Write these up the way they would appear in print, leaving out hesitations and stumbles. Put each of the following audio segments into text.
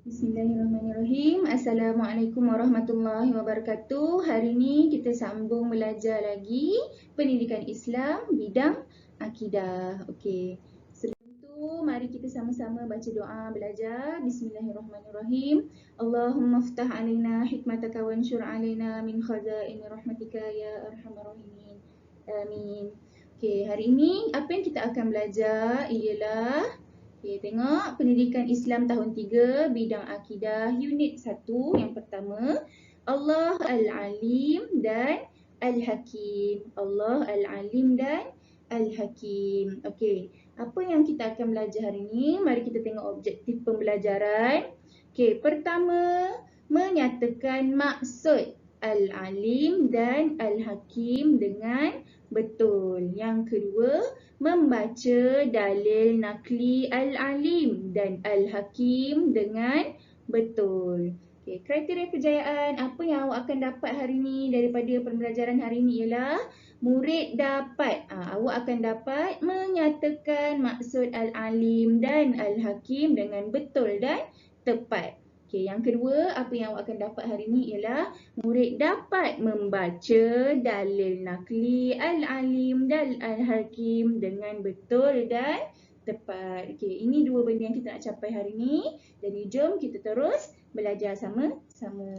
Bismillahirrahmanirrahim. Assalamualaikum warahmatullahi wabarakatuh. Hari ini kita sambung belajar lagi pendidikan Islam bidang akidah. Okey. Sebelum tu mari kita sama-sama baca doa belajar. Bismillahirrahmanirrahim. Allahumma ftah alaina hikmataka wanshur alaina min khazaini rahmatika ya arhamar rahimin. Amin. Okey, hari ini apa yang kita akan belajar ialah tengok pendidikan Islam tahun 3 bidang akidah unit 1 yang pertama Allah Al-Alim dan Al-Hakim. Allah Al-Alim dan Al-Hakim. Okey, apa yang kita akan belajar hari ini? Mari kita tengok objektif pembelajaran. Okey, pertama menyatakan maksud Al-Alim dan Al-Hakim dengan betul. Yang kedua, membaca dalil nakli Al-Alim dan Al-Hakim dengan betul. Okay, kriteria kejayaan apa yang awak akan dapat hari ini daripada pembelajaran hari ini ialah murid dapat, awak akan dapat menyatakan maksud Al-Alim dan Al-Hakim dengan betul dan tepat. Okay, yang kedua, apa yang awak akan dapat hari ini ialah murid dapat membaca dalil nakli Al-Alim dan Al-Hakim dengan betul dan tepat. Okey, ini dua benda yang kita nak capai hari ini. Jadi jom kita terus belajar sama-sama.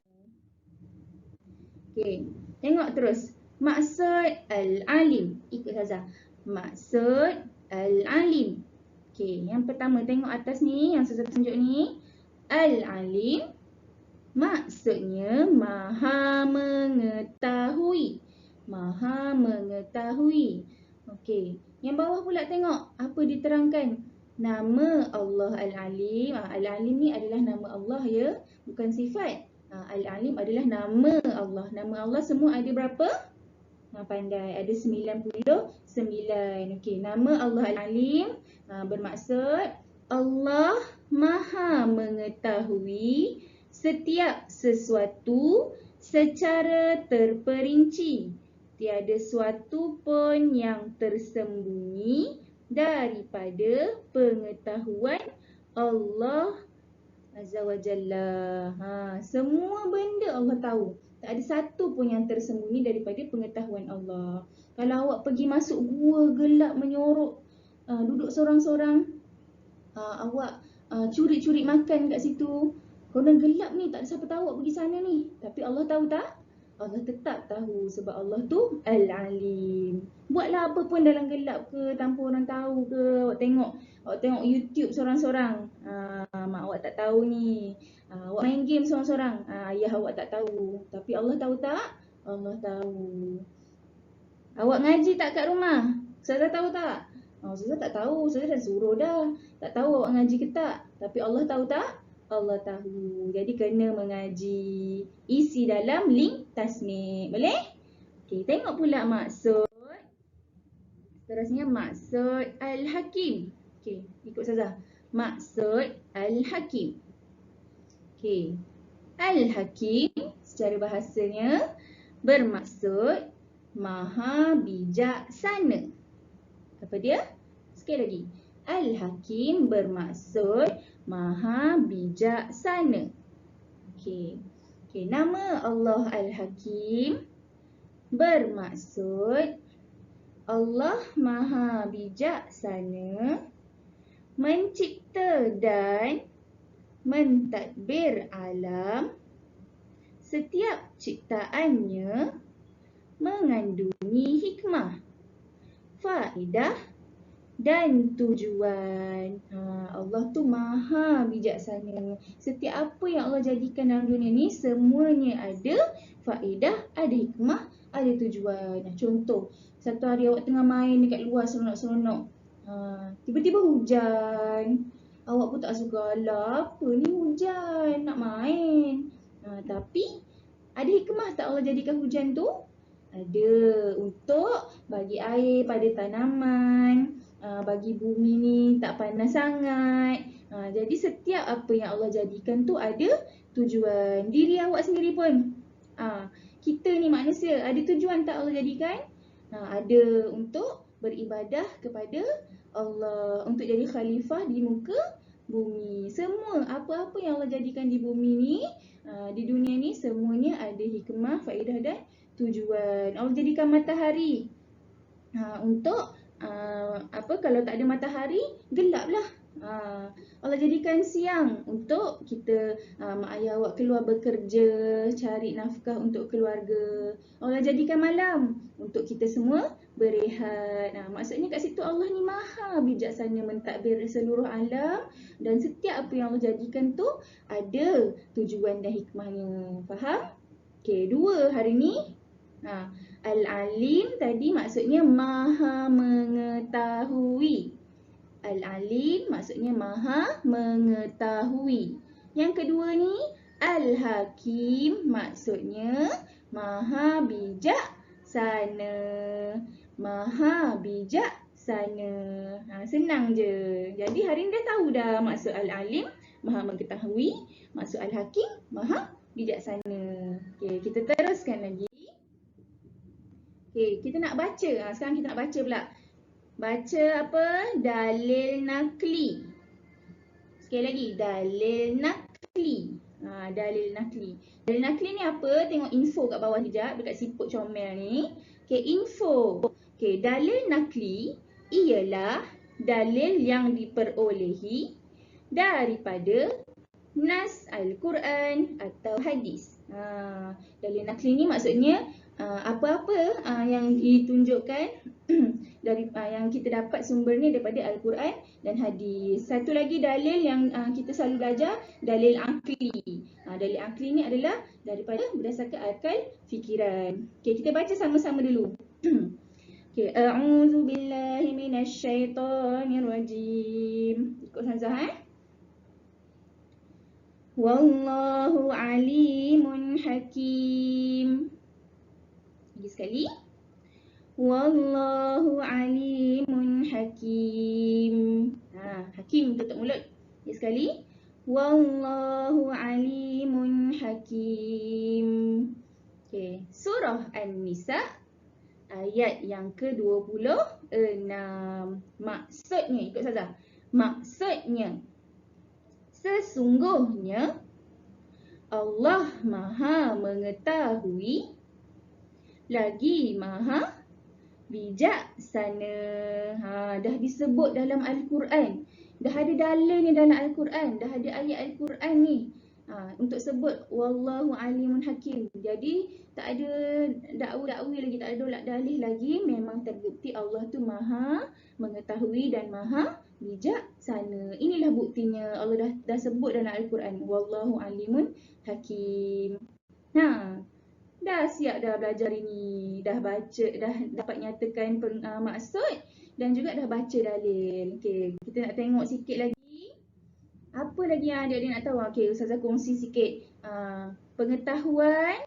Okey, tengok terus. Maksud Al-Alim. Ikut saja. Maksud Al-Alim. Okey, yang pertama tengok atas ni, yang saya tunjuk ni. Al-Alim maksudnya maha mengetahui. Maha mengetahui. Okey, yang bawah pula tengok apa diterangkan. Nama Allah Al-Alim. Al-Alim ni adalah nama Allah ya, bukan sifat. Al-Alim adalah nama Allah. Nama Allah semua ada berapa? Pandai, ada 99. Okey, nama Allah Al-Alim bermaksud Allah Maha mengetahui setiap sesuatu secara terperinci. Tiada suatu pun yang tersembunyi daripada pengetahuan Allah Azza wa Jalla. Semua benda Allah tahu. Tak ada satu pun yang tersembunyi daripada pengetahuan Allah. Kalau awak pergi masuk gua gelap menyorok, duduk sorang-sorang, awak curi-curi makan kat situ, korang gelap ni, tak ada siapa tahu awak pergi sana ni. Tapi Allah tahu tak? Allah tetap tahu sebab Allah tu Al-Alim. Buatlah apa pun dalam gelap ke, tanpa orang tahu ke, awak tengok YouTube sorang-sorang. Mak awak tak tahu ni. Awak main game sorang-sorang. Ayah awak tak tahu. Tapi Allah tahu tak? Allah tahu. Awak ngaji tak kat rumah? Ustazah tahu tak? Ustazah tak tahu. Ustazah dah suruh dah. Tak tahu awak ngaji ke tak? Tapi Allah tahu tak? Allah tahu. Jadi kena mengaji. Isi dalam link tasnik. Boleh? Okey, tengok pula maksud. Seterusnya maksud Al-Hakim. Okey, ikut saja. Maksud Al-Hakim. Okey. Al-Hakim secara bahasanya bermaksud maha bijaksana. Apa dia? Sekali lagi. Al-Hakim bermaksud maha bijaksana. Okey. Nama Allah Al-Hakim bermaksud Allah maha bijaksana mencipta dan mentadbir alam. Setiap ciptaannya mengandungi hikmah, faedah dan tujuan. Allah tu maha bijaksana. Setiap apa yang Allah jadikan dalam dunia ni semuanya ada faedah, ada hikmah, ada tujuan. Contoh, satu hari awak tengah main dekat luar seronok-seronok, tiba-tiba hujan. Awak pun tak suka, alah apa ni hujan, nak main. Tapi ada hikmah tak Allah jadikan hujan tu? Ada, untuk bagi air pada tanaman, bagi bumi ni tak panas sangat. Jadi setiap apa yang Allah jadikan tu ada tujuan. Diri awak sendiri pun, kita ni manusia, ada tujuan tak Allah jadikan? Ada, untuk beribadah kepada Allah, untuk jadi khalifah di muka bumi. Semua apa-apa yang Allah jadikan di bumi ni, di dunia ni semuanya ada hikmah, faedah dan tujuan. Allah jadikan matahari untuk kalau tak ada matahari gelaplah. Allah jadikan siang untuk kita mak ayah awak keluar bekerja, cari nafkah untuk keluarga. Allah jadikan malam untuk kita semua berehat. Maksudnya kat situ Allah ni maha bijaksana mentadbir seluruh alam, dan setiap apa yang Allah jadikan tu ada tujuan dan hikmahnya. Faham? Okey, dua hari ni. Al-Alim tadi maksudnya maha mengetahui. Al-Alim maksudnya maha mengetahui. Yang kedua ni, Al-Hakim maksudnya maha bijaksana. Maha bijaksana. Senang je. Jadi hari ni dah tahu dah maksud Al-Alim, maha mengetahui. Maksud Al-Hakim, maha bijaksana. Okay, kita teruskan lagi. Okay, kita nak baca. Sekarang kita nak baca pula. Baca apa? Dalil nakli. Sekali lagi, dalil nakli. Dalil nakli. Dalil nakli ni apa? Tengok info kat bawah sekejap, dekat siput comel ni. Okay, info. Okay, dalil nakli ialah dalil yang diperolehi daripada nas Al-Quran atau hadis. Dalil nakli ni maksudnya apa-apa yang ditunjukkan dari yang kita dapat sumbernya daripada Al-Quran dan hadis. Satu lagi dalil yang kita selalu belajar, dalil akli. Dalil akli ni adalah daripada berdasarkan akal fikiran. Okey, kita baca sama-sama dulu. Okey, a'udzu billahi minasyaitonir rajim. Ikut Hamzah Wallahu alimun hakim. Lagi sekali. Wallahu alimun hakim. Hakim tutup mulut. Lagi sekali. Wallahu alimun hakim. Okay. Surah An-Nisa ayat yang ke-26. Maksudnya, ikut saja. Maksudnya, sesungguhnya Allah maha mengetahui lagi maha bijaksana. Dah disebut dalam Al-Quran. Dah ada dalilnya dalam Al-Quran. Dah ada ayat Al-Quran ni. Untuk sebut Wallahu alimun hakim. Jadi tak ada dakwa-dakwi lagi, tak ada dolak dalih lagi. Memang terbukti Allah tu maha mengetahui dan maha bijaksana. Inilah buktinya Allah dah sebut dalam Al-Quran. Wallahu alimun hakim. Dah siap dah belajar ini. Dah baca, dah dapat nyatakan maksud dan juga dah baca dalil. Okey, kita nak tengok sikit lagi. Apa lagi yang adik-adik nak tahu? Okey, Ustazah kongsi sikit. Pengetahuan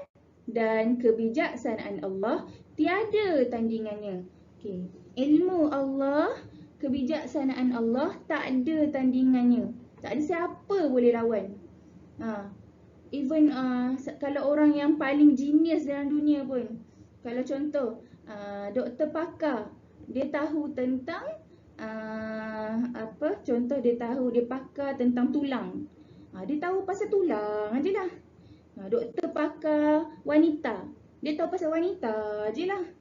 dan kebijaksanaan Allah tiada tandingannya. Okey, ilmu Allah, kebijaksanaan Allah tak ada tandingannya. Tak ada siapa boleh lawan. Even kalau orang yang paling genius dalam dunia pun, kalau contoh doktor pakar, dia tahu tentang contoh dia pakar tentang tulang. Dia tahu pasal tulang ajalah. Doktor pakar wanita, dia tahu pasal wanita ajalah.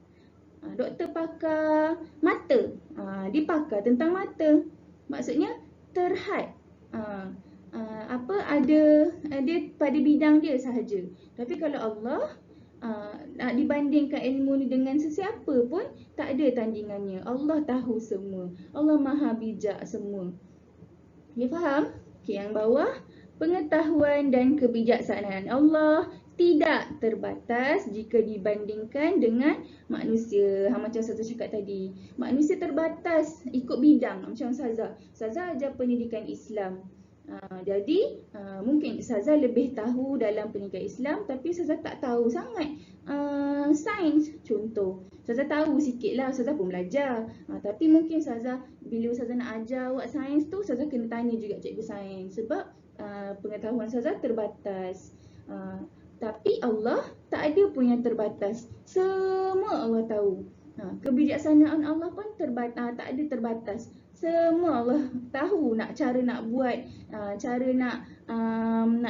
Doktor pakar mata, dia pakar tentang mata. Maksudnya terhad. Dia pada bidang dia sahaja. Tapi kalau Allah dibandingkan ilmu ni dengan sesiapa pun tak ada tandingannya. Allah tahu semua. Allah maha bijak semua. Ya, faham? Okay, yang bawah, pengetahuan dan kebijaksanaan Allah tidak terbatas jika dibandingkan dengan manusia. Macam Ustazah cakap tadi, manusia terbatas ikut bidang. Macam Ustazah ajar pendidikan Islam. Jadi mungkin Ustazah lebih tahu dalam pendidikan Islam, tapi Ustazah tak tahu sangat sains contoh. Ustazah tahu sikit lah, Ustazah pun belajar. Tapi mungkin bila Ustazah nak ajar awak sains tu, Ustazah kena tanya juga cikgu sains. Sebab pengetahuan Ustazah terbatas. Tapi Allah tak ada pun yang terbatas. Semua Allah tahu. Kebijaksanaan Allah pun tak ada terbatas. Semua Allah tahu cara nak buat, cara nak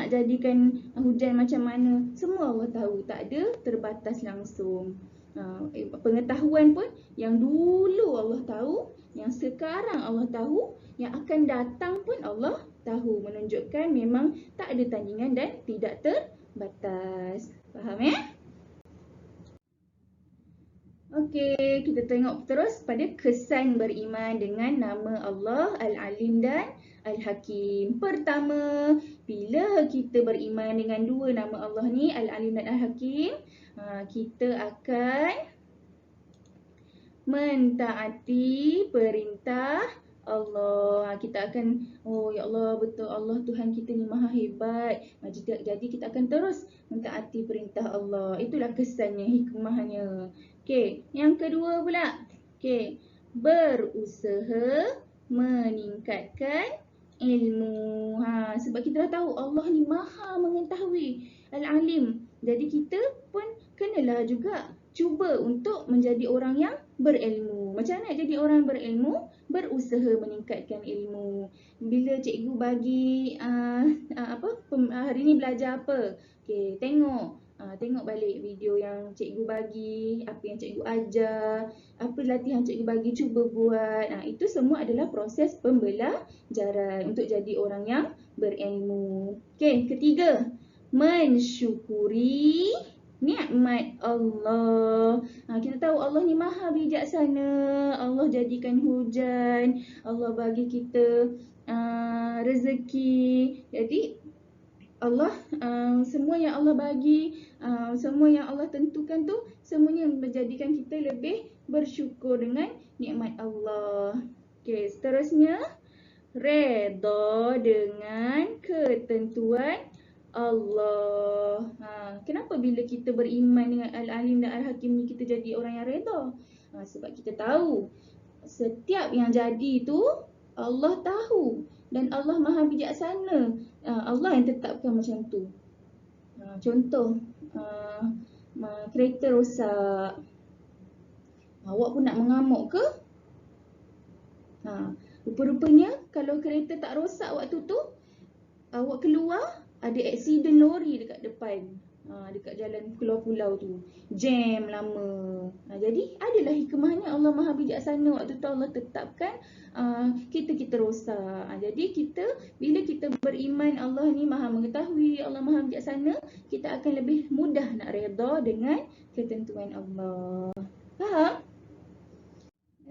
jadikan hujan macam mana. Semua Allah tahu, tak ada terbatas langsung. Pengetahuan pun yang dulu Allah tahu, yang sekarang Allah tahu, yang akan datang pun Allah tahu. Menunjukkan memang tak ada tandingan dan tidak terbatas. Faham ya? Okey, kita tengok terus pada kesan beriman dengan nama Allah Al-Alim dan Al-Hakim. Pertama, bila kita beriman dengan dua nama Allah ni, Al-Alim dan Al-Hakim, kita akan mentaati perintah Allah. Kita akan, oh ya Allah, betul Allah Tuhan kita ni maha hebat. Jadi kita akan terus mentaati perintah Allah. Itulah kesannya, hikmahnya. Okey, yang kedua pula. Okey, berusaha meningkatkan ilmu. Sebab kita dah tahu Allah ni maha mengetahui, Al-Alim. Jadi kita pun kenalah juga cuba untuk menjadi orang yang berilmu. Macam mana jadi orang berilmu? Berusaha meningkatkan ilmu. Bila cikgu bagi hari ni belajar apa? Okey, tengok balik video yang cikgu bagi, apa yang cikgu ajar, apa latihan cikgu bagi, cuba buat. Itu semua adalah proses pembelajaran untuk jadi orang yang berilmu. Okey, ketiga, mensyukuri nikmat Allah. Kita tahu Allah ni maha bijaksana. Allah jadikan hujan, Allah bagi kita rezeki. Jadi Allah, semua yang Allah bagi, semua yang Allah tentukan tu, semuanya menjadikan kita lebih bersyukur dengan nikmat Allah. Okey, seterusnya, redha dengan ketentuan Allah. Kenapa bila kita beriman dengan Al-Alim dan Al-Hakim ni kita jadi orang yang redha? Sebab kita tahu setiap yang jadi tu Allah tahu dan Allah maha bijaksana. Allah yang tetapkan macam tu. Contoh, kereta rosak. Awak pun nak mengamuk ke? Rupa-rupanya kalau kereta tak rosak waktu tu, awak keluar, ada aksiden lori dekat depan, dekat jalan keluar pulau tu, jam lama. Jadi adalah hikmahnya Allah maha bijaksana. Waktu tu Allah tetapkan kita rosak. Jadi bila kita beriman Allah ni maha mengetahui, Allah maha bijaksana, kita akan lebih mudah nak redha dengan ketentuan Allah. Faham?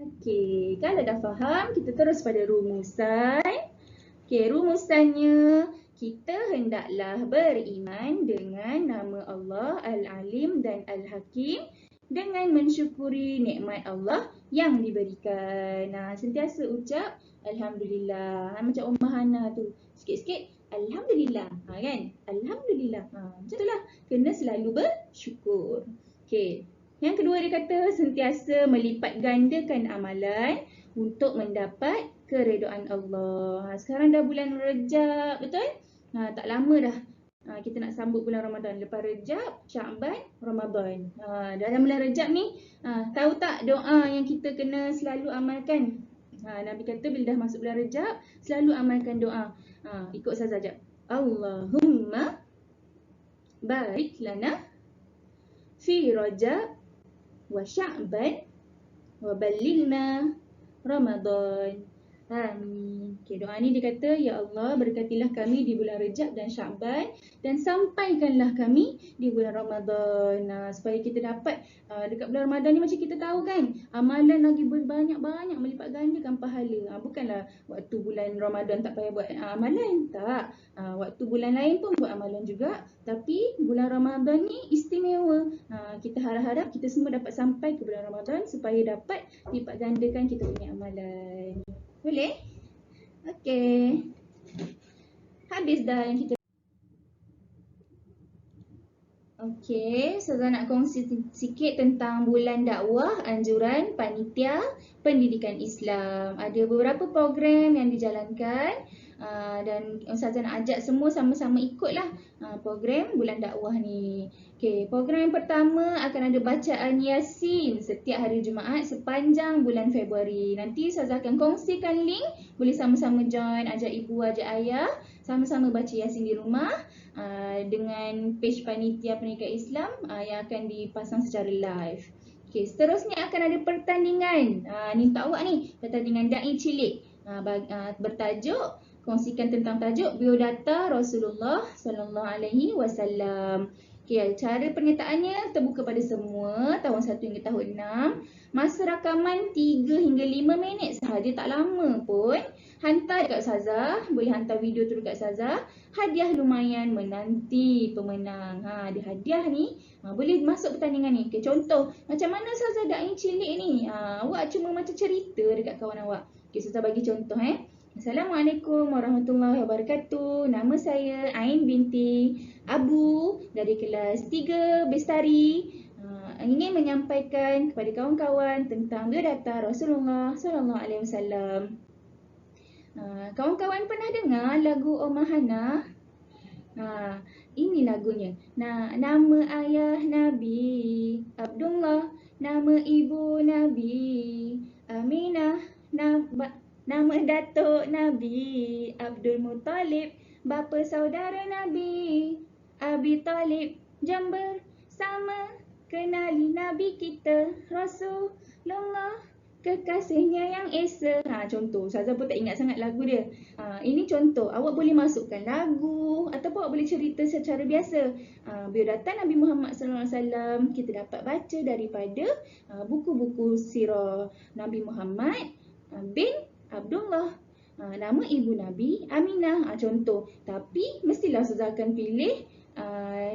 Okey, kalau dah faham, kita terus pada rumusan. Okey, rumusannya, kita hendaklah beriman dengan nama Allah Al-Alim dan Al-Hakim dengan mensyukuri nikmat Allah yang diberikan. Sentiasa ucap Alhamdulillah. Macam Ummah Hana tu, sikit-sikit Alhamdulillah, kan? Alhamdulillah. Macam itulah, kena selalu bersyukur. Okey, yang kedua dia kata sentiasa melipat gandakan amalan untuk mendapat keredaan Allah. Sekarang dah bulan Rejab, betul? Tak lama dah kita nak sambut bulan Ramadan. Lepas Rejab, Sya'ban, Ramadan. Dalam bulan Rejab ni, tahu tak doa yang kita kena selalu amalkan? Nabi kata bila dah masuk bulan Rejab, selalu amalkan doa. Ikut saya saja. Allahumma barik lana fi Rajab wa Sya'ban wa ballighna Ramadan. Amin. Okay, doa ni dia kata, ya Allah berkatilah kami di bulan Rejab dan Sya'ban dan sampaikanlah kami di bulan Ramadan. Supaya kita dapat dekat bulan Ramadan ni, macam kita tahu kan, amalan lagi banyak-banyak melipat gandakan pahala. Bukanlah waktu bulan Ramadan tak payah buat amalan, tak. Waktu bulan lain pun buat amalan juga, tapi bulan Ramadan ni istimewa. Kita harap-harap kita semua dapat sampai ke bulan Ramadan supaya dapat lipat gandakan kita punya amalan. Boleh? Okey. Habis dah yang kita. Okey, saya nak kongsi sikit tentang bulan dakwah anjuran panitia pendidikan Islam. Ada beberapa program yang dijalankan Dan Ustazah nak ajak semua sama-sama ikutlah program bulan dakwah ni. Okey, program yang pertama akan ada bacaan Yasin setiap hari Jumaat sepanjang bulan Februari. Nanti Ustazah akan kongsikan link, boleh sama-sama join, ajak ibu, ajak ayah, sama-sama baca Yasin di rumah dengan page panitia pendidikan Islam yang akan dipasang secara live. Okey, seterusnya akan ada pertandingan. Ni untuk awak ni, pertandingan Da'i Cilik. Bertajuk, kongsikan tentang tajuk biodata Rasulullah sallallahu alaihi wasallam. Okey, cara penyertaannya terbuka pada semua tahun 1 hingga tahun 6. Masa rakaman 3 hingga 5 minit sahaja, tak lama pun. Hantar dekat Ustazah, boleh hantar video tu dekat Ustazah. Hadiah lumayan menanti pemenang. Ada hadiah ni, boleh masuk pertandingan ni. Okay, contoh, macam mana Ustazah Da'i Cilik ni? Awak cuma macam cerita dekat kawan awak. Okay, Ustazah bagi contoh. Assalamualaikum warahmatullahi wabarakatuh. Nama saya Ain binti Abu dari kelas 3 Bestari. Ingin menyampaikan kepada kawan-kawan tentang biodata Rasulullah sallallahu alaihi wasallam. Kawan-kawan pernah dengar lagu Omah Hana? Ini lagunya. Nama ayah Nabi Abdullah, nama ibu Nabi Aminah, nama datuk Nabi Abdul Muttalib, bapa saudara Nabi Abi Talib. Jom bersama kenali Nabi kita Rasulullah, kekasihnya yang esa. Contoh, Ustazah pun tak ingat sangat lagu dia. Ini contoh, awak boleh masukkan lagu ataupun awak boleh cerita secara biasa. Biodata Nabi Muhammad SAW kita dapat baca daripada buku-buku sirah Nabi Muhammad bin Abdullah. Nama ibu Nabi Aminah, contoh. Tapi mestilah Ustazah akan pilih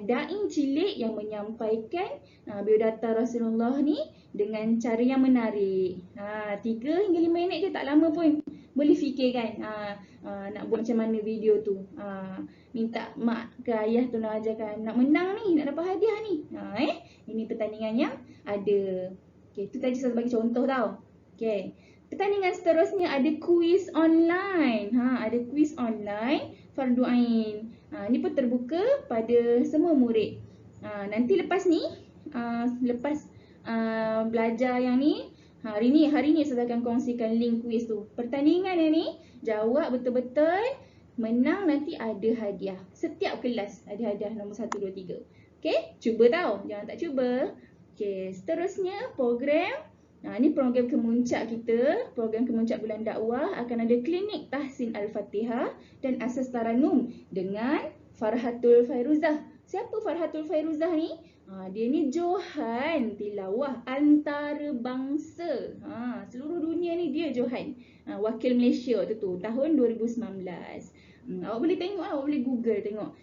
Da'i Cilik yang menyampaikan biodata Rasulullah ni dengan cara yang menarik. 3 hingga 5 minit je, tak lama pun. Boleh fikirkan nak buat macam mana video tu. Minta mak ke ayah tu nak ajarkan, nak menang ni, nak dapat hadiah ni. Ini pertandingan yang ada. Okay, tu tadi saya bagi contoh tau. Okay. Pertandingan seterusnya ada kuis online. Ada kuis online Fardu Ain. Ni pun terbuka pada semua murid. Nanti lepas ni, lepas belajar yang ni, hari ni saya akan kongsikan link kuis tu. Pertandingan yang ni, jawab betul-betul, menang, nanti ada hadiah. Setiap kelas ada hadiah nombor 1, 2, 3. Okay, cuba tau, jangan tak cuba. Okay, seterusnya program. Ni program kemuncak kita, program kemuncak bulan dakwah akan ada klinik tahsin Al-Fatihah dan asas taranum dengan Farhatul Fairuzah. Siapa Farhatul Fairuzah ni? Dia ni Johan tilawah antarabangsa. Seluruh dunia ni dia Johan. Wakil Malaysia tu tahun 2019. Awak boleh tengok, awak boleh Google tengok.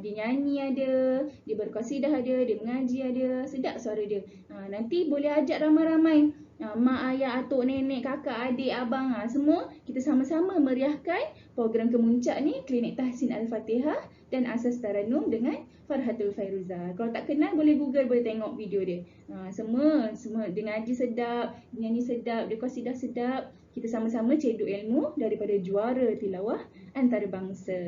Dia nyanyi ada, dia berqasidah ada, dia mengaji ada, sedap suara dia. Nanti boleh ajak ramai-ramai. Mak, ayah, atuk, nenek, kakak, adik, abang, semua kita sama-sama meriahkan program kemuncak ni, klinik tahsin Al-Fatihah dan asas taranum dengan Farhatul Fairuzah. Kalau tak kenal boleh Google, boleh tengok video dia. Semua dia ngaji sedap, dia nyanyi sedap, dia qasidah sedap. Kita sama-sama cedok ilmu daripada juara tilawah antarabangsa.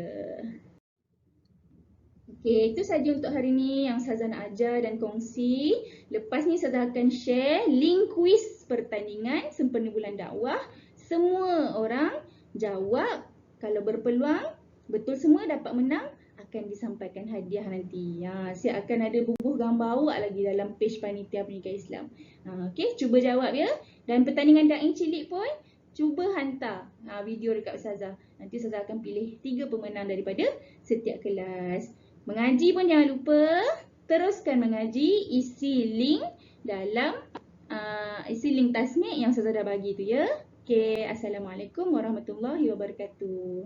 Okay, itu saja untuk hari ni yang Ustazah nak ajar dan kongsi. Lepas ni Ustazah akan share link kuis pertandingan sempena bulan dakwah. Semua orang jawab, kalau berpeluang betul semua dapat menang, akan disampaikan hadiah nanti. Siap akan ada bubuh gambar awak lagi dalam page panitia pendidikan Islam. Okay, cuba jawab ya. Dan pertandingan Da'i Cilik pun cuba hantar video dekat Ustazah. Nanti Ustazah akan pilih 3 pemenang daripada setiap kelas. Mengaji pun jangan lupa, teruskan mengaji, isi link dalam isi link tasmik yang Ustazah dah bagi tu ya. Okay, Assalamualaikum warahmatullahi wabarakatuh.